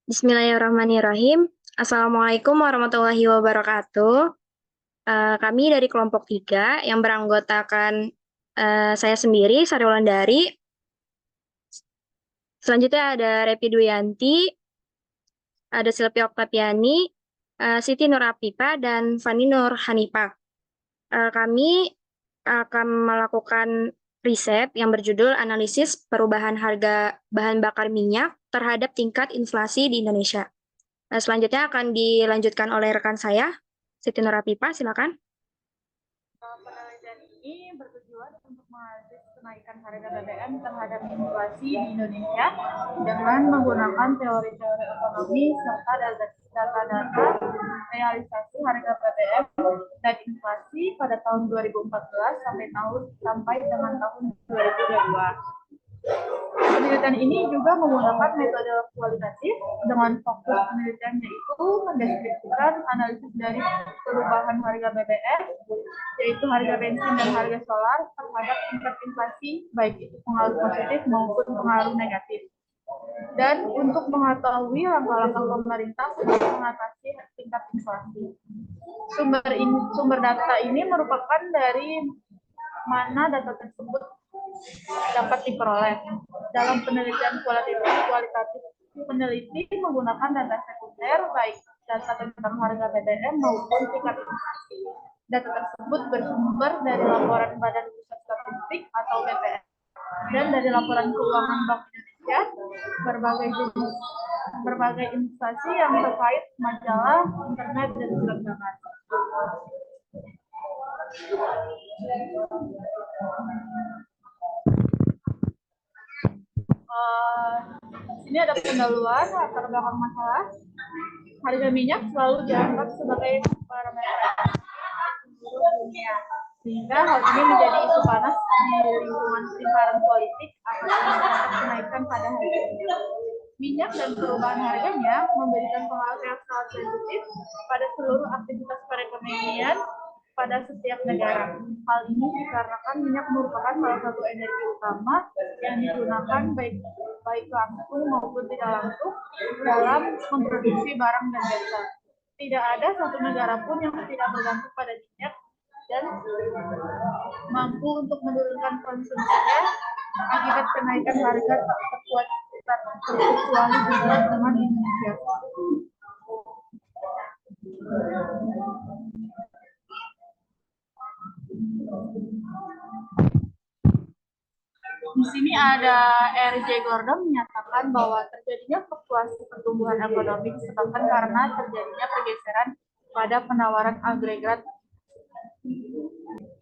Bismillahirrahmanirrahim. Assalamualaikum warahmatullahi wabarakatuh. Kami dari kelompok 3 yang beranggotakan saya sendiri, Sari Wulandari. Selanjutnya ada Repi Duyanti, ada Silvia Oktaviani, Siti Nur Apipa, dan Fani Nur Hanifah. Kami akan melakukan riset yang berjudul Analisis Perubahan Harga Bahan Bakar Minyak terhadap Tingkat Inflasi di Indonesia. Selanjutnya akan dilanjutkan oleh rekan saya, Siti Nur Apipa, silakan. Penelitian ini bertujuan untuk menganalisis kenaikan harga BBM terhadap inflasi di Indonesia dengan menggunakan teori-teori ekonomi serta data-data realisasi harga BBM dan inflasi pada tahun 2014 sampai dengan tahun 2022. Penelitian ini juga menggunakan metode kualitatif dengan fokus penelitian yaitu mendeskripsikan analisis dari perubahan harga BBM, yaitu harga bensin dan harga solar terhadap tingkat inflasi, baik itu pengaruh positif maupun pengaruh negatif. Dan untuk mengetahui langkah-langkah pemerintah untuk mengatasi tingkat inflasi. Sumber data ini merupakan dari mana data tersebut dapat diperoleh. Dalam penelitian kualitatif peneliti menggunakan data sekunder, baik data tentang harga BBM maupun tingkat inflasi. Data tersebut bersumber dari laporan Badan Pusat Statistik atau BPS dan dari laporan keuangan Bank Indonesia, berbagai instansi yang terkait majalah, internet, dan surat kabar. Ini ada pendahuluan latar belakang masalah. Harga minyak selalu dianggap sebagai parameter seluruh dunia, sehingga hal ini menjadi isu panas di lingkungan lingkaran politik akan kenaikan pada harga minyak. Minyak dan perubahan harganya memberikan pengaruh yang sangat sensitif pada seluruh aktivitas perekonomian pada setiap negara. Hal ini dikarenakan minyak merupakan salah satu energi utama yang digunakan baik langsung maupun tidak langsung dalam memproduksi barang dan jasa. Tidak ada satu negara pun yang tidak bergantung pada minyak dan mampu untuk menurunkan konsumsinya akibat kenaikan harga tak terkuat kecuali juga dengan Indonesia. Di sini ada R.J. Gordon menyatakan bahwa terjadinya fluktuasi pertumbuhan ekonomi disebabkan karena terjadinya pergeseran pada penawaran agregat.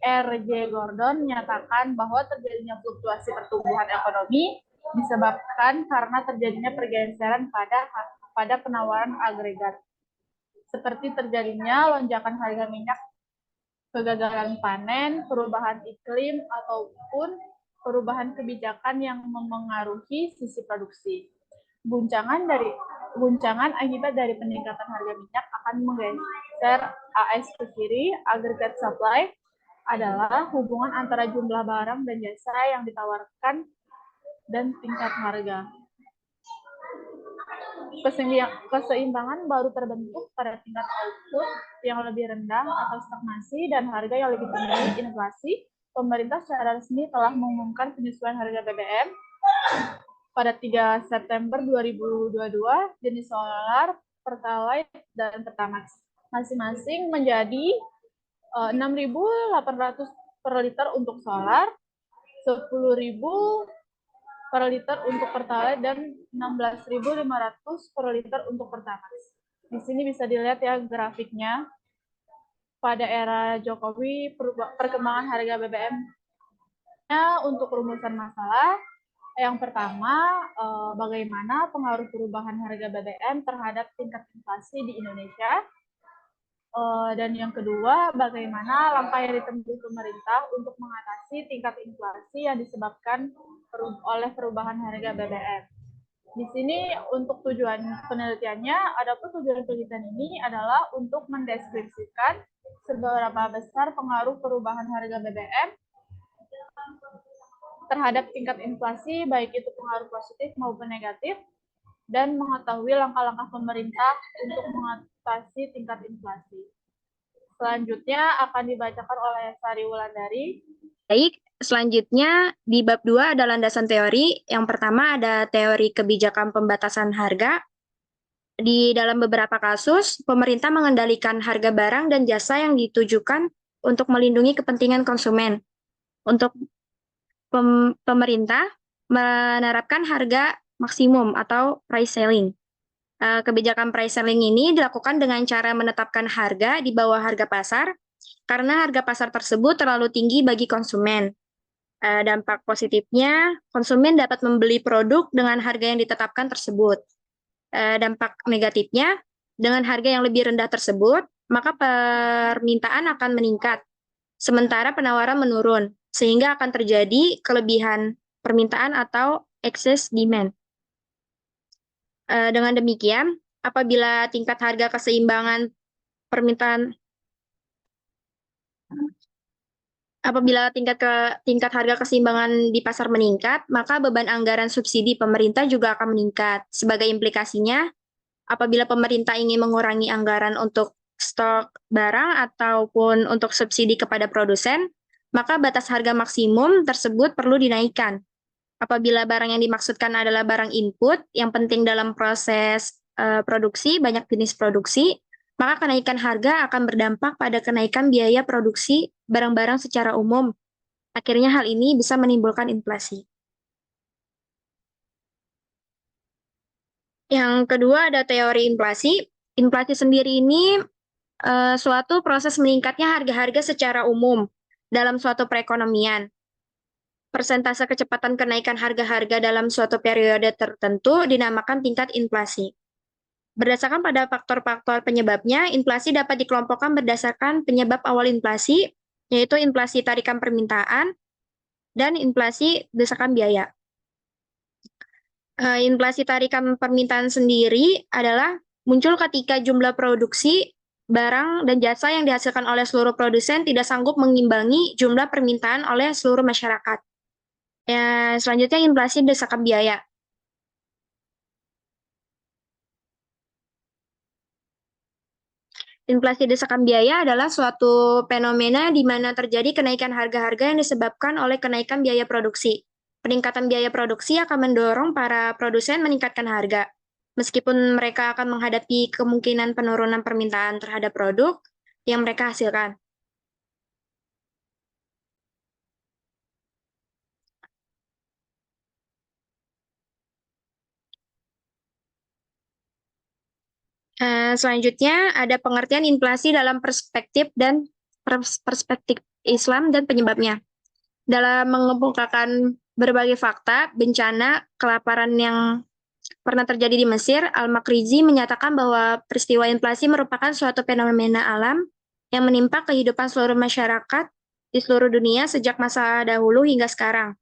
R.J. Gordon menyatakan bahwa terjadinya fluktuasi pertumbuhan ekonomi disebabkan karena terjadinya pergeseran pada penawaran agregat, seperti terjadinya lonjakan harga minyak, kegagalan panen, perubahan iklim, ataupun perubahan kebijakan yang memengaruhi sisi produksi. Guncangan akibat dari peningkatan harga minyak akan menggeser AS ke kiri. Aggregate supply adalah hubungan antara jumlah barang dan jasa yang ditawarkan dan tingkat harga. Keseimbangan baru terbentuk pada tingkat output yang lebih rendah atau stagnasi dan harga yang lebih tinggi, inflasi. Pemerintah secara resmi telah mengumumkan penyesuaian harga BBM pada 3 September 2022, jenis solar, pertalite, dan pertamax masing-masing menjadi 6.800 per liter untuk solar, 10.000 per liter untuk pertalite, dan 16.500 per liter untuk pertamax. Di sini bisa dilihat ya grafiknya. Pada era Jokowi, perkembangan harga BBM-nya untuk rumusan masalah. Yang pertama, bagaimana pengaruh perubahan harga BBM terhadap tingkat inflasi di Indonesia. Dan yang kedua, bagaimana langkah yang ditempuh pemerintah untuk mengatasi tingkat inflasi yang disebabkan oleh perubahan harga BBM. Di sini untuk tujuan penelitiannya, adapun tujuan penelitian ini adalah untuk mendeskripsikan seberapa besar pengaruh perubahan harga BBM terhadap tingkat inflasi, baik itu pengaruh positif maupun negatif, dan mengetahui langkah-langkah pemerintah untuk mengatasi tingkat inflasi. Selanjutnya akan dibacakan oleh Sari Wulandari. Baik, selanjutnya di bab 2 ada landasan teori. Yang pertama ada teori kebijakan pembatasan harga. Di dalam beberapa kasus, pemerintah mengendalikan harga barang dan jasa yang ditujukan untuk melindungi kepentingan konsumen. Untuk pemerintah menerapkan harga maksimum atau price selling. Kebijakan price selling ini dilakukan dengan cara menetapkan harga di bawah harga pasar karena harga pasar tersebut terlalu tinggi bagi konsumen. Dampak positifnya, konsumen dapat membeli produk dengan harga yang ditetapkan tersebut. Dampak negatifnya, dengan harga yang lebih rendah tersebut, maka permintaan akan meningkat, sementara penawaran menurun, sehingga akan terjadi kelebihan permintaan atau excess demand. Dengan demikian, apabila tingkat harga keseimbangan permintaan Apabila tingkat harga keseimbangan di pasar meningkat, maka beban anggaran subsidi pemerintah juga akan meningkat. Sebagai implikasinya, apabila pemerintah ingin mengurangi anggaran untuk stok barang ataupun untuk subsidi kepada produsen, maka batas harga maksimum tersebut perlu dinaikkan. Apabila barang yang dimaksudkan adalah barang input yang penting dalam proses produksi, banyak jenis produksi, maka kenaikan harga akan berdampak pada kenaikan biaya produksi barang-barang secara umum. Akhirnya hal ini bisa menimbulkan inflasi. Yang kedua ada teori inflasi. Inflasi sendiri ini suatu proses meningkatnya harga-harga secara umum dalam suatu perekonomian. Persentase kecepatan kenaikan harga-harga dalam suatu periode tertentu dinamakan tingkat inflasi. Berdasarkan pada faktor-faktor penyebabnya, inflasi dapat dikelompokkan berdasarkan penyebab awal inflasi, yaitu inflasi tarikan permintaan dan inflasi desakan biaya. Inflasi tarikan permintaan sendiri adalah muncul ketika jumlah produksi barang dan jasa yang dihasilkan oleh seluruh produsen tidak sanggup mengimbangi jumlah permintaan oleh seluruh masyarakat. Selanjutnya inflasi desakan biaya. Inflasi desakan biaya adalah suatu fenomena di mana terjadi kenaikan harga-harga yang disebabkan oleh kenaikan biaya produksi. Peningkatan biaya produksi akan mendorong para produsen meningkatkan harga. Meskipun mereka akan menghadapi kemungkinan penurunan permintaan terhadap produk yang mereka hasilkan. Selanjutnya ada pengertian inflasi dalam perspektif Islam dan penyebabnya. Dalam mengemukakan berbagai fakta, bencana, kelaparan yang pernah terjadi di Mesir, Al-Makrizi menyatakan bahwa peristiwa inflasi merupakan suatu fenomena alam yang menimpa kehidupan seluruh masyarakat di seluruh dunia sejak masa dahulu hingga sekarang.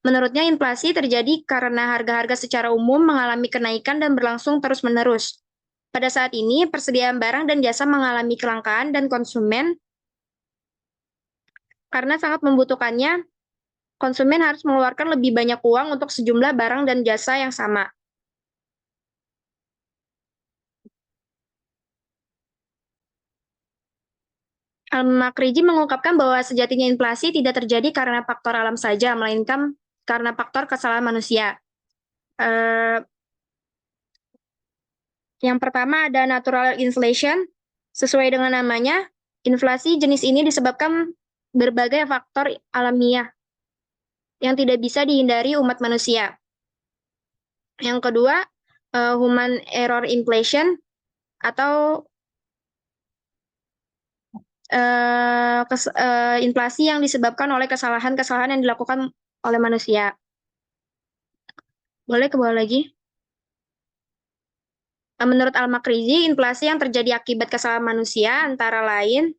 Menurutnya, inflasi terjadi karena harga-harga secara umum mengalami kenaikan dan berlangsung terus-menerus. Pada saat ini, persediaan barang dan jasa mengalami kelangkaan dan konsumen karena sangat membutuhkannya, konsumen harus mengeluarkan lebih banyak uang untuk sejumlah barang dan jasa yang sama. Al-Makriji mengungkapkan bahwa sejatinya inflasi tidak terjadi karena faktor alam saja, melainkan karena faktor kesalahan manusia. Yang pertama ada natural inflation. Sesuai dengan namanya, inflasi jenis ini disebabkan berbagai faktor alamiah yang tidak bisa dihindari umat manusia. Yang kedua, human error inflation atau inflasi yang disebabkan oleh kesalahan-kesalahan yang dilakukan oleh manusia. Boleh ke bawah lagi? Menurut Al-Makrizi, inflasi yang terjadi akibat kesalahan manusia antara lain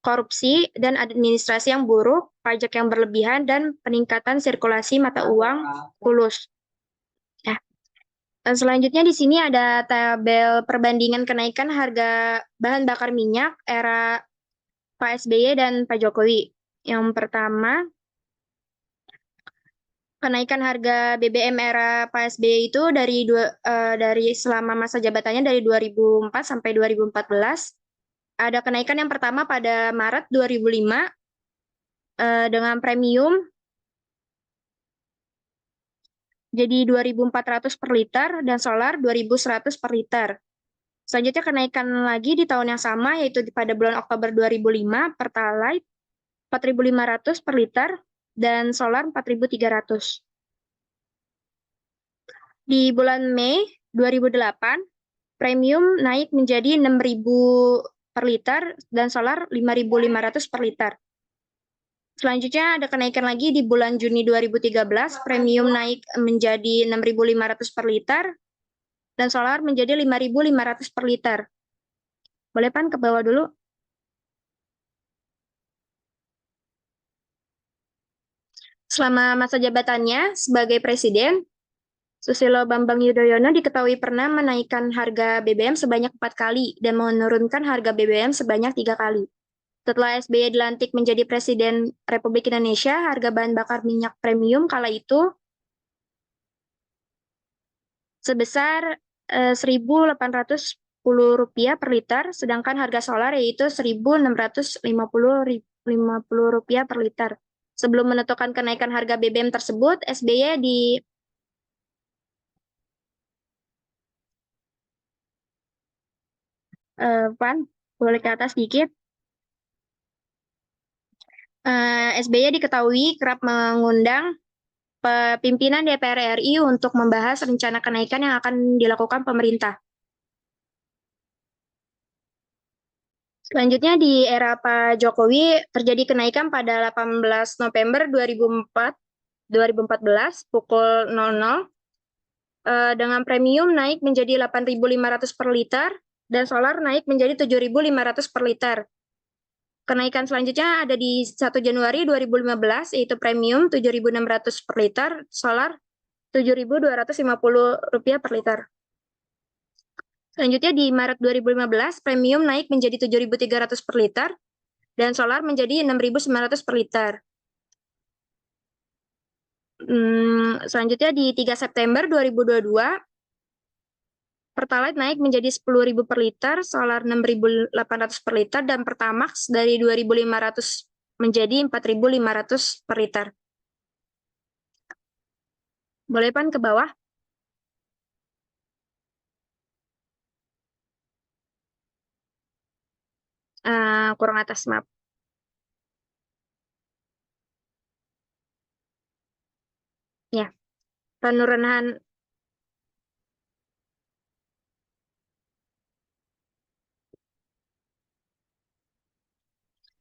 korupsi dan administrasi yang buruk, pajak yang berlebihan, dan peningkatan sirkulasi mata uang fulus. Nah, selanjutnya di sini ada tabel perbandingan kenaikan harga bahan bakar minyak era Pak SBY dan Pak Jokowi. Yang pertama, kenaikan harga BBM era Pak SBY itu dari selama masa jabatannya dari 2004 sampai 2014. Ada kenaikan yang pertama pada Maret 2005 dengan premium jadi 2.400 per liter dan solar 2.100 per liter. Selanjutnya kenaikan lagi di tahun yang sama yaitu pada bulan Oktober 2005 Pertalite 4.500 per liter dan solar 4.300. Di bulan Mei 2008 premium naik menjadi 6.000 per liter dan solar 5.500 per liter. Selanjutnya ada kenaikan lagi di bulan Juni 2013, premium naik menjadi 6.500 per liter, dan solar menjadi 5.500 per liter. Boleh Pan ke bawah dulu? Selama masa jabatannya sebagai presiden, Susilo Bambang Yudhoyono diketahui pernah menaikkan harga BBM sebanyak 4 kali dan menurunkan harga BBM sebanyak 3 kali. Setelah SBY dilantik menjadi Presiden Republik Indonesia, harga bahan bakar minyak premium kala itu sebesar Rp1.810 per liter, sedangkan harga solar yaitu Rp1.650 per liter. Sebelum menentukan kenaikan harga BBM tersebut, SBY Pan, boleh ke atas sedikit. SBY diketahui kerap mengundang pimpinan DPR RI untuk membahas rencana kenaikan yang akan dilakukan pemerintah. Selanjutnya di era Pak Jokowi terjadi kenaikan pada 18 November 2014 pukul 00 dengan premium naik menjadi 8.500 per liter dan solar naik menjadi 7.500 per liter. Kenaikan selanjutnya ada di 1 Januari 2015 yaitu premium 7.600 per liter, solar Rp7.250 per liter. Selanjutnya di Maret 2015 premium naik menjadi 7.300 per liter dan solar menjadi 6.900 per liter. Selanjutnya di 3 September 2022 Pertalite naik menjadi 10.000 per liter, solar 6.800 per liter, dan Pertamax dari 2.500 menjadi 4.500 per liter. Boleh Pan ke bawah? Kurang atas, maaf. Ya, penurunan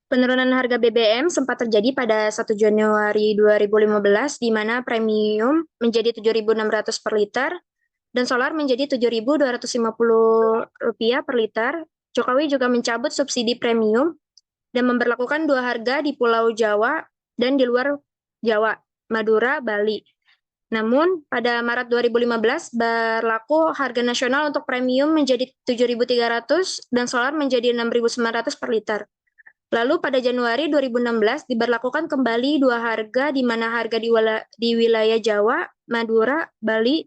Penurunan harga BBM sempat terjadi pada 1 Januari 2015, di mana premium menjadi Rp7.600 per liter dan solar menjadi Rp7.250 per liter. Jokowi juga mencabut subsidi premium dan memberlakukan dua harga di Pulau Jawa dan di luar Jawa, Madura, Bali. Namun, pada Maret 2015 berlaku harga nasional untuk premium menjadi 7.300 dan solar menjadi 6.900 per liter. Lalu pada Januari 2016 diberlakukan kembali dua harga di mana harga di wilayah Jawa, Madura, Bali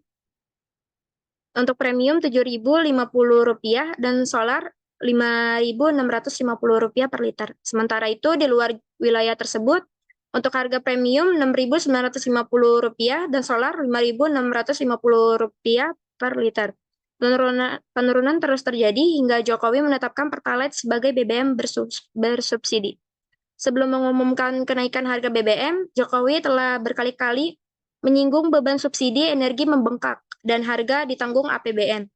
untuk premium Rp7.050 dan solar Rp5.650 per liter. Sementara itu di luar wilayah tersebut untuk harga premium Rp6.950 dan solar Rp5.650 per liter. Penurunan terus terjadi hingga Jokowi menetapkan Pertalite sebagai BBM bersubsidi. Sebelum mengumumkan kenaikan harga BBM, Jokowi telah berkali-kali menyinggung beban subsidi energi membengkak dan harga ditanggung APBN.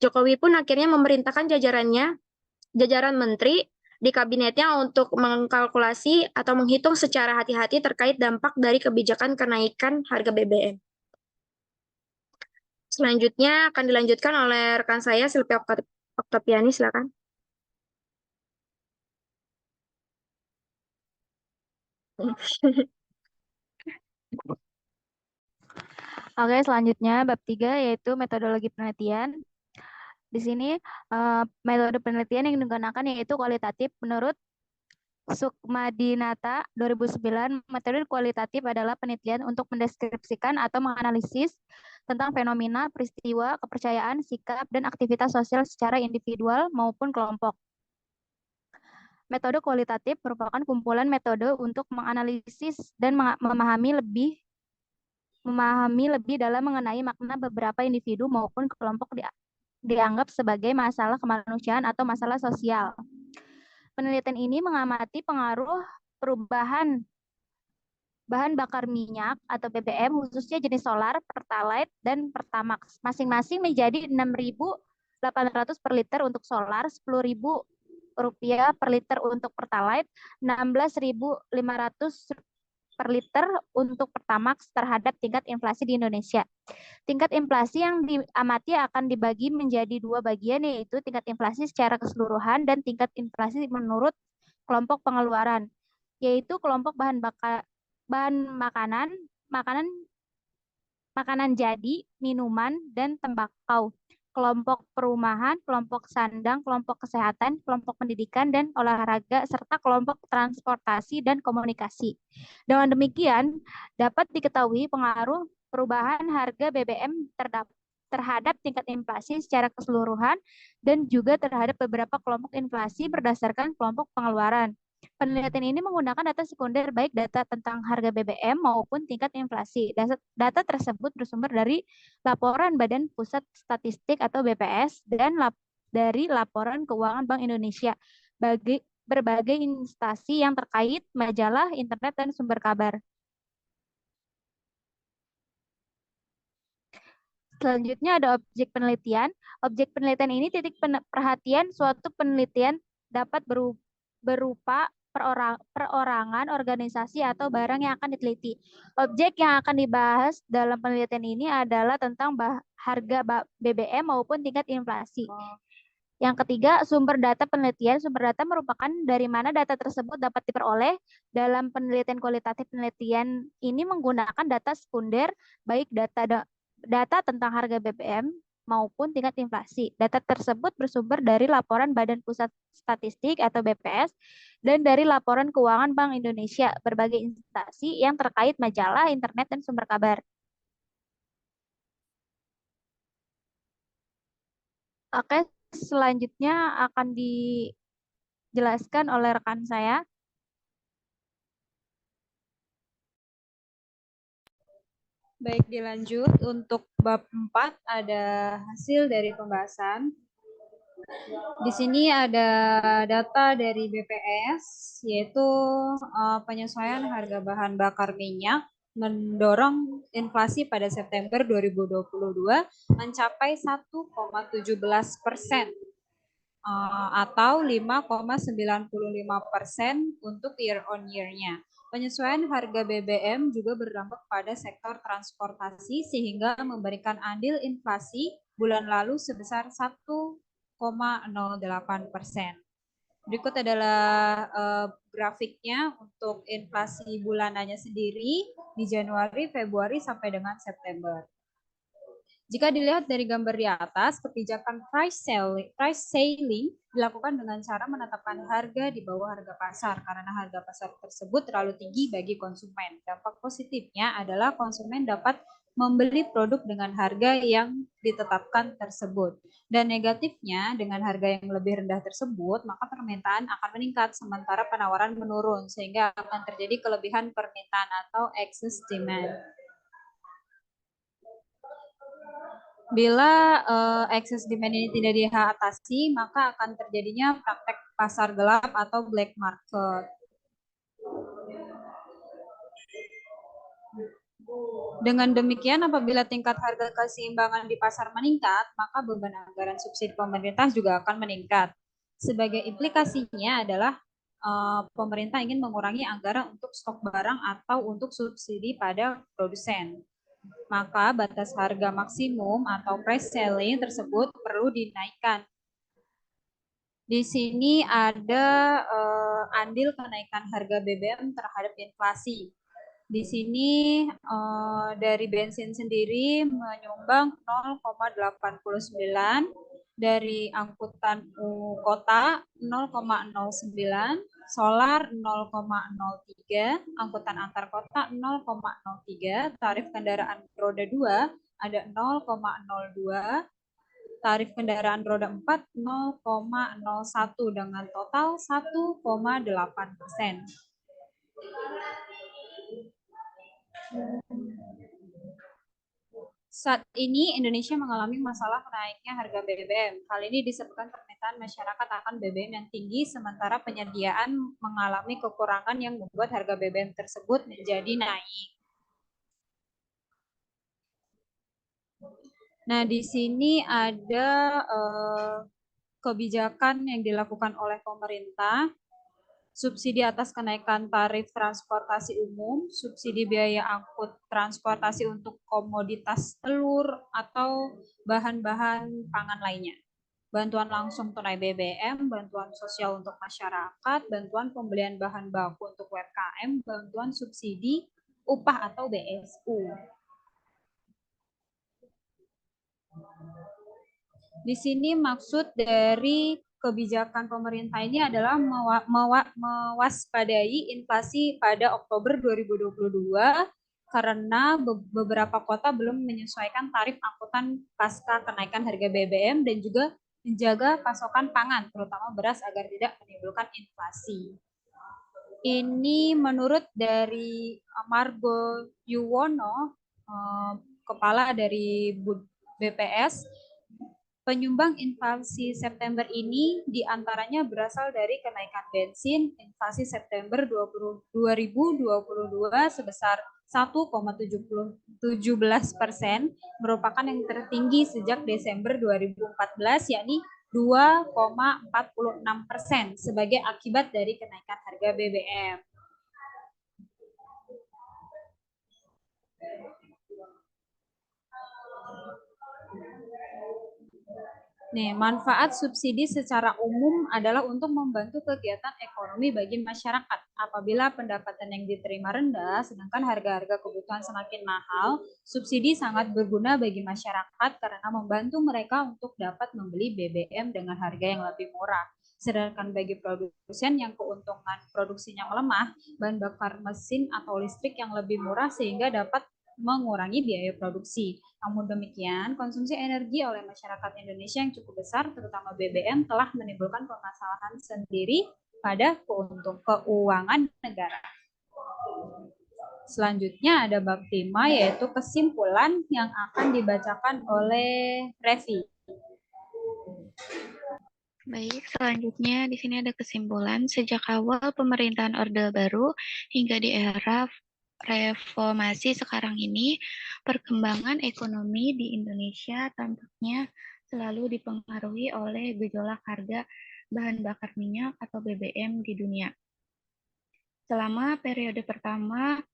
Jokowi pun akhirnya memerintahkan jajaran menteri di kabinetnya untuk mengkalkulasi atau menghitung secara hati-hati terkait dampak dari kebijakan kenaikan harga BBM. Selanjutnya akan dilanjutkan oleh rekan saya, Silvia Oktaviani, silakan. Oke, selanjutnya bab 3 yaitu metodologi penelitian. Di sini metode penelitian yang digunakan yaitu kualitatif menurut Sukmadinata 2009, metode kualitatif adalah penelitian untuk mendeskripsikan atau menganalisis tentang fenomena, peristiwa, kepercayaan, sikap, dan aktivitas sosial secara individual maupun kelompok. Metode kualitatif merupakan kumpulan metode untuk menganalisis dan memahami lebih dalam mengenai makna beberapa individu maupun kelompok dianggap sebagai masalah kemanusiaan atau masalah sosial. Penelitian ini mengamati pengaruh perubahan bahan bakar minyak atau BBM khususnya jenis solar, pertalite, dan pertamax. Masing-masing menjadi 6.800 per liter untuk solar, Rp10.000 per liter untuk pertalite, 16.500 per liter untuk pertamax terhadap tingkat inflasi di Indonesia. Tingkat inflasi yang diamati akan dibagi menjadi dua bagian, yaitu tingkat inflasi secara keseluruhan dan tingkat inflasi menurut kelompok pengeluaran, yaitu kelompok bahan makanan, makanan jadi, minuman, dan tembakau, kelompok perumahan, kelompok sandang, kelompok kesehatan, kelompok pendidikan dan olahraga, serta kelompok transportasi dan komunikasi. Dengan demikian, dapat diketahui pengaruh perubahan harga BBM terhadap tingkat inflasi secara keseluruhan dan juga terhadap beberapa kelompok inflasi berdasarkan kelompok pengeluaran. Penelitian ini menggunakan data sekunder, baik data tentang harga BBM maupun tingkat inflasi. Data tersebut bersumber dari laporan Badan Pusat Statistik atau BPS dan dari laporan keuangan Bank Indonesia, bagi berbagai instansi yang terkait, majalah, internet, dan sumber kabar. Selanjutnya ada objek penelitian. Objek penelitian ini titik perhatian suatu penelitian dapat berupa perorangan, organisasi, atau barang yang akan diteliti. Objek yang akan dibahas dalam penelitian ini adalah tentang harga BBM maupun tingkat inflasi. Yang ketiga, sumber data penelitian. Sumber data merupakan dari mana data tersebut dapat diperoleh. Dalam penelitian kualitatif, penelitian ini menggunakan data sekunder, baik data tentang harga BBM maupun tingkat inflasi. Data tersebut bersumber dari laporan Badan Pusat Statistik atau BPS dan dari laporan keuangan Bank Indonesia, berbagai instansi yang terkait, majalah, internet, dan sumber kabar. Oke, selanjutnya akan dijelaskan oleh rekan saya. Baik, dilanjut. Untuk bab 4 ada hasil dari pembahasan. Di sini ada data dari BPS, yaitu penyesuaian harga bahan bakar minyak mendorong inflasi pada September 2022 mencapai 1,17%. Atau 5,95% untuk year on year-nya. Penyesuaian harga BBM juga berdampak pada sektor transportasi sehingga memberikan andil inflasi bulan lalu sebesar 1,08%. Berikut adalah grafiknya untuk inflasi bulanannya sendiri di Januari, Februari sampai dengan September. Jika dilihat dari gambar di atas, kebijakan price selling dilakukan dengan cara menetapkan harga di bawah harga pasar karena harga pasar tersebut terlalu tinggi bagi konsumen. Dampak positifnya adalah konsumen dapat membeli produk dengan harga yang ditetapkan tersebut. Dan negatifnya, dengan harga yang lebih rendah tersebut, maka permintaan akan meningkat sementara penawaran menurun sehingga akan terjadi kelebihan permintaan atau excess demand. Bila excess demand ini tidak diatasi, maka akan terjadinya praktek pasar gelap atau black market. Dengan demikian, apabila tingkat harga keseimbangan di pasar meningkat, maka beban anggaran subsidi pemerintah juga akan meningkat. Sebagai implikasinya adalah pemerintah ingin mengurangi anggaran untuk stok barang atau untuk subsidi pada produsen. Maka batas harga maksimum atau price selling tersebut perlu dinaikkan. Di sini ada andil kenaikan harga BBM terhadap inflasi. Di sini dari bensin sendiri menyumbang 0,89, dari angkutan kota 0,09, solar 0,03, angkutan antar kota 0,03, tarif kendaraan roda 2 ada 0,02, tarif kendaraan roda 4 0,01 dengan total 1,8%. Saat ini Indonesia mengalami masalah naiknya harga BBM. Hal ini disebabkan permintaan masyarakat akan BBM yang tinggi, sementara penyediaan mengalami kekurangan yang membuat harga BBM tersebut menjadi naik. Nah, di sini ada kebijakan yang dilakukan oleh pemerintah. Subsidi atas kenaikan tarif transportasi umum, subsidi biaya angkut transportasi untuk komoditas telur atau bahan-bahan pangan lainnya. Bantuan langsung tunai BBM, bantuan sosial untuk masyarakat, bantuan pembelian bahan baku untuk UMKM, bantuan subsidi upah atau BSU. Di sini maksud dari kebijakan pemerintah ini adalah mewaspadai inflasi pada Oktober 2022 karena beberapa kota belum menyesuaikan tarif angkutan pasca kenaikan harga BBM dan juga menjaga pasokan pangan, terutama beras agar tidak menimbulkan inflasi. Ini menurut dari Margo Yuwono, kepala dari BPS, penyumbang inflasi September ini diantaranya berasal dari kenaikan bensin. Inflasi September 2022 sebesar 1,17%, merupakan yang tertinggi sejak Desember 2014, yakni 2,46% sebagai akibat dari kenaikan harga BBM. Nih, manfaat subsidi secara umum adalah untuk membantu kegiatan ekonomi bagi masyarakat. Apabila pendapatan yang diterima rendah, sedangkan harga-harga kebutuhan semakin mahal, subsidi sangat berguna bagi masyarakat karena membantu mereka untuk dapat membeli BBM dengan harga yang lebih murah. Sedangkan bagi produsen yang keuntungan produksinya melemah, bahan bakar mesin atau listrik yang lebih murah sehingga dapat mengurangi biaya produksi. Namun demikian, konsumsi energi oleh masyarakat Indonesia yang cukup besar, terutama BBM, telah menimbulkan permasalahan sendiri pada keuangan negara. Selanjutnya ada bab 5, yaitu kesimpulan yang akan dibacakan oleh Revi. Baik, selanjutnya di sini ada kesimpulan. Sejak awal pemerintahan Orde Baru hingga di era reformasi sekarang ini, perkembangan ekonomi di Indonesia tampaknya selalu dipengaruhi oleh gejolak harga bahan bakar minyak atau BBM di dunia. Selama periode pertama,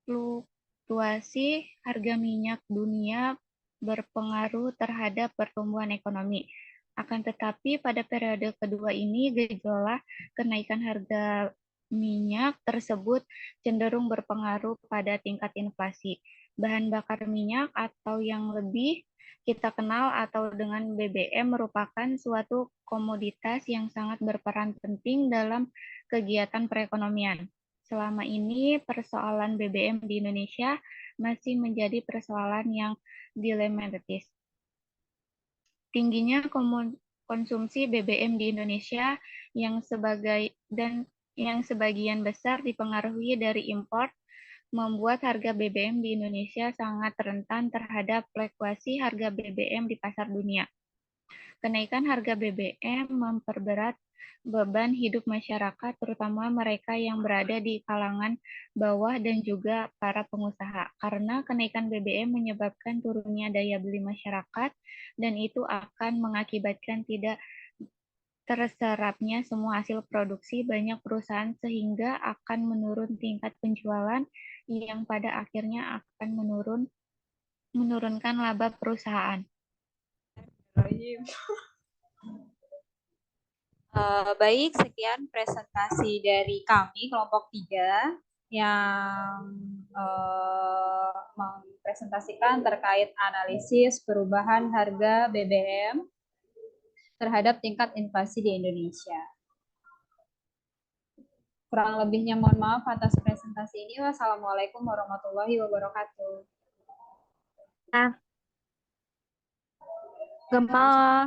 fluktuasi harga minyak dunia berpengaruh terhadap pertumbuhan ekonomi. Akan tetapi pada periode kedua ini, gejolak kenaikan harga minyak tersebut cenderung berpengaruh pada tingkat inflasi. Bahan bakar minyak atau yang lebih kita kenal atau dengan BBM merupakan suatu komoditas yang sangat berperan penting dalam kegiatan perekonomian. Selama ini persoalan BBM di Indonesia masih menjadi persoalan yang dilematis. Tingginya konsumsi BBM di Indonesia yang sebagian besar dipengaruhi dari impor membuat harga BBM di Indonesia sangat rentan terhadap fluktuasi harga BBM di pasar dunia. Kenaikan harga BBM memperberat beban hidup masyarakat, terutama mereka yang berada di kalangan bawah dan juga para pengusaha. Karena kenaikan BBM menyebabkan turunnya daya beli masyarakat, dan itu akan mengakibatkan tidak terserapnya semua hasil produksi banyak perusahaan sehingga akan menurun tingkat penjualan yang pada akhirnya akan menurunkan laba perusahaan. Baik, sekian presentasi dari kami kelompok 3 yang mempresentasikan terkait analisis perubahan harga BBM terhadap tingkat inflasi di Indonesia. Kurang lebihnya mohon maaf atas presentasi ini. Wassalamualaikum warahmatullahi wabarakatuh. Nah, Gemma.